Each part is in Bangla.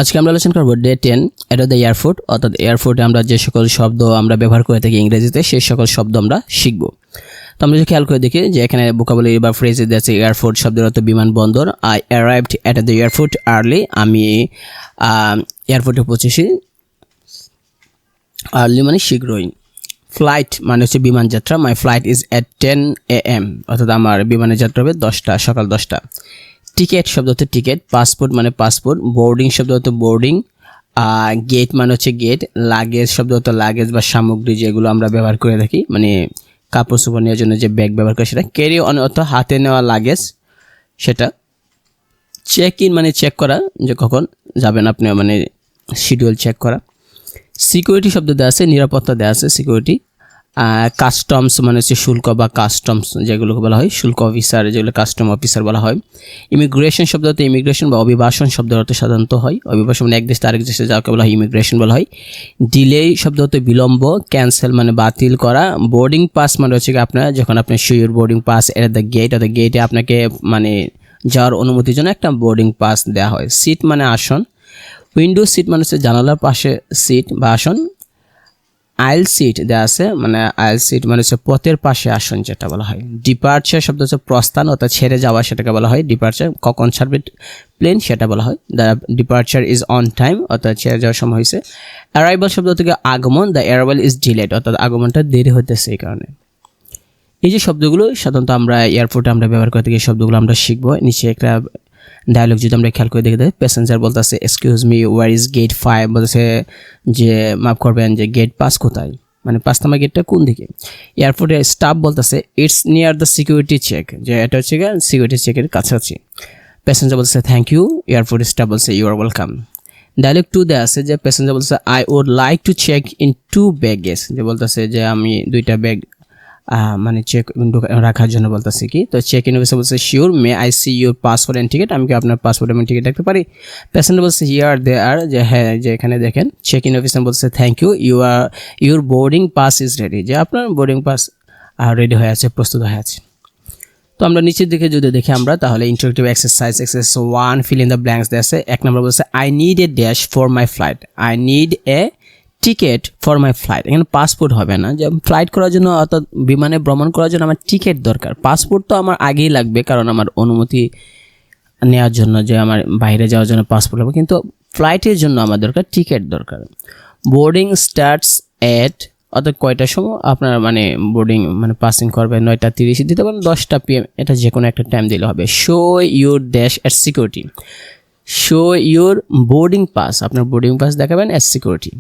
আজকে আমরা আলোচনা করব ডে 10 এট দ্য এয়ারপোর্ট, অর্থাৎ এয়ারপোর্টে আমরা যে সকল শব্দ আমরা ব্যবহার করে থাকি ইংরেজিতে সেই সকল শব্দ আমরা শিখব। তো আমরা যদি খেয়াল করে দেখি যে এখানে ভোকাবুলারি বা ফ্রেজে আছে এয়ারপোর্ট শব্দের অর্থ বিমানবন্দর। I arrived at the airport early, আমি এয়ারপোর্টে পৌঁছেছি। আর্লি মানে শীঘ্রই। ফ্লাইট মানে হচ্ছে বিমান যাত্রা। মাই ফ্লাইট ইজ এট 10 AM, অর্থাৎ আমার বিমানের যাত্রা হবে সকাল 10টা। টিকেট শব্দ হচ্ছে টিকেট। পাসপোর্ট মানে পাসপোর্ট। বোর্ডিং শব্দ হচ্ছে বোর্ডিং। গেট মানে হচ্ছে গেট। লাগেজ শব্দ হচ্ছে লাগেজ বা সামগ্রী যেগুলো আমরা ব্যবহার করে থাকি, মানে কাপড় চোপড় নেওয়ার জন্য যে ব্যাগ ব্যবহার করে সেটা। ক্যারি অন অর্থাৎ হাতে নেওয়া লাগেজ সেটা। চেক ইন মানে চেক করা, যে কখন যাবেন আপনি, মানে শিডিউল চেক করা। সিকিউরিটি শব্দ দেওয়া আছে, নিরাপত্তা দেওয়া আছে সিকিউরিটি। কাস্টমস মানে হচ্ছে শুল্ক বা কাস্টমস যেগুলোকে বলা হয়, শুল্ক অফিসার যেগুলো কাস্টম অফিসার বলা হয়। ইমিগ্রেশন শব্দ হতে ইমিগ্রেশন বা অভিবাসন শব্দের অর্থ সাধারণত হয়। অভিবাসন মানে এক দেশ থেকে আরেক দেশে যাওয়াকে বলা হয় ইমিগ্রেশন বলা হয়। ডিলে শব্দ হতে বিলম্ব। ক্যান্সেল মানে বাতিল করা। বোর্ডিং পাস মানে হচ্ছে আপনার যখন আপনি sure boarding pass at the gate, অর্থাৎ গেটে আপনাকে মানে যাওয়ার অনুমতির জন্য একটা বোর্ডিং পাস দেওয়া হয়। সিট মানে আসন। উইন্ডো সিট মানে হচ্ছে জানালার পাশে সিট বা আসন। আইল সিট দেওয়া আছে, মানে আইল সিট মানে হচ্ছে পথের পাশে আসন যেটা বলা হয়। ডিপার্চার শব্দ হচ্ছে প্রস্থান, অর্থাৎ ছেড়ে যাওয়া সেটাকে বলা হয় ডিপার্চার। কখন ছাড়বে প্লেন সেটা বলা হয়। The departure is on time, অর্থাৎ ছেড়ে যাওয়ার সময় হয়েছে। অ্যারাইভাল শব্দ থেকে আগমন। দ্য অ্যারাইভাল ইজ ডিলেড, অর্থাৎ আগমনটা দেরি হতেছে এই কারণে। এই যে শব্দগুলো সাধারণত আমরা এয়ারপোর্টে আমরা ব্যবহার করে থাকি, এই শব্দগুলো আমরা শিখবো। নিচে একটা ডায়লগ যদি আমরা খেয়াল করে দেখে দেয়, প্যাসেঞ্জার বলতেছে excuse me where is gate 5, বলতেছে যে মাফ করবেন যে গেট 5 কোথায়, মানে 5 নম্বর গেটটা কোন দিকে। এয়ারপোর্টে স্টাফ বলতেছে it's near the security check, যে এটা হচ্ছে সিকিউরিটি চেকের কাছাকাছি। প্যাসেঞ্জার বলছে থ্যাংক ইউ, এয়ারপোর্ট স্টাফ বলছে ইউ আর ওয়েলকাম। ডায়লগ 2 দেওয়া আছে যে প্যাসেঞ্জার বলছে I would like to check in 2 baggage, যে বলতেছে যে আমি 2টা ব্যাগ মানে চেক রাখার জন্য বলতেছে কি। তো চেক ইন অফিসার বলছে sure, may I see your passport and ticket, আমি কি আপনার পাসপোর্ট এবং টিকিট দেখতে পারি। প্যাসেঞ্জার বলছে হিয়ার দে আর, যে হ্যাঁ যে এখানে দেখেন। চেক ইন অফিসার বলছে thank you, your boarding pass is ready, যে আপনার বোর্ডিং পাস রেডি হয়ে আছে, প্রস্তুত হয়ে আছে। তো আমরা নিচের দিকে যদি দেখি আমরা, তাহলে interactive exercise 1 fill in the blanks দেওয়া আছে। 1 নম্বর বলছে I need a dash for my flight, I need a ticket for my flight. এখানে পাসপোর্ট হবে না, যে ফ্লাইট করার জন্য অর্থাৎ বিমানে ভ্রমণ করার জন্য আমার টিকিট দরকার। পাসপোর্ট তো আমার আগেই লাগবে, কারণ আমার অনুমতি নেওয়ার জন্য যে আমার বাইরে যাওয়ার জন্য পাসপোর্ট লাগবে, কিন্তু ফ্লাইটের জন্য আমার দরকার টিকিট দরকার। বোর্ডিং স্টার্টস এট, অর্থাৎ কয়টার সময় আপনার মানে বোর্ডিং মানে পাসিং করবে, 9:30 দিতে পারেন, 10টা PM, এটা যে কোনো একটা টাইম দিলে হবে। Show your dash at security, show your boarding pass, আপনার বোর্ডিং পাস দেখাবেন at security.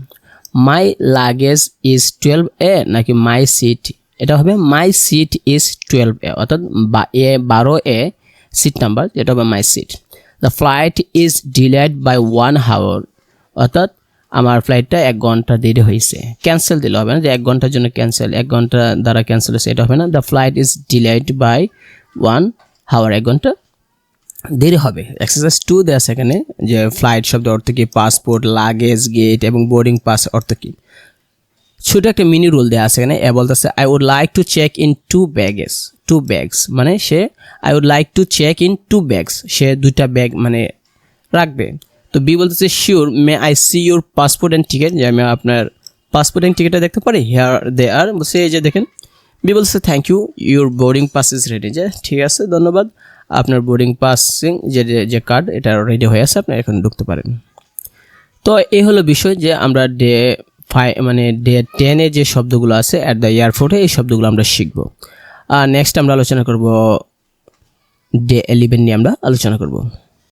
My luggage is 12A নাকি মাই সিট, এটা হবে মাই সিট ইজ 12A, অর্থাৎ 12A সিট নাম্বার, যেটা হবে my seat. The flight is delayed by 1 hour, অর্থাৎ আমার ফ্লাইটটা 1 ঘন্টা দেরি হয়েছে। ক্যান্সেল দিলে হবে না, যে 1 ঘন্টার জন্য ক্যান্সেল, 1 ঘন্টা দ্বারা ক্যান্সেল হয়েছে, এটা হবে না। The flight is delayed by 1 hour, 1 ঘন্টা দেরি হবে। এক্সারসাইজ 2 দেওয়া আছে এখানে, যে ফ্লাইট শব্দ অর্থ কি, পাসপোর্ট, লাগেজ, গেট এবং বোর্ডিং পাস অর্থ কি। ছোটো একটা মিনি রুল দেওয়া আছে এখানে। এ বলতেছে I would like to check in 2 bags, মানে সে I would like to check in 2 bags, সে 2টা ব্যাগ মানে রাখবে। তো বি বলতেছে sure, may I see your passport and ticket, যে আমি আপনার পাসপোর্ট অ্যান্ড টিকিটটা দেখতে পারি। হিয়ার দে আর, বলছে এই যে দেখেন। বি বলছে thank you, your boarding pass is ready, যে ঠিক আছে ধন্যবাদ, আপনার বোর্ডিং পাসিং যে কার্ড এটা রেডি হয়ে আছে, আপনি এখন ঢুকতে পারেন। তো এই হলো বিষয়, যে আমরা ডে 10-এ যে শব্দগুলো আছে অ্যাট দ্য এয়ারপোর্টে, এই শব্দগুলো আমরা শিখব। আর নেক্সট আমরা আলোচনা করব ডে 11 নিয়ে আমরা আলোচনা করব।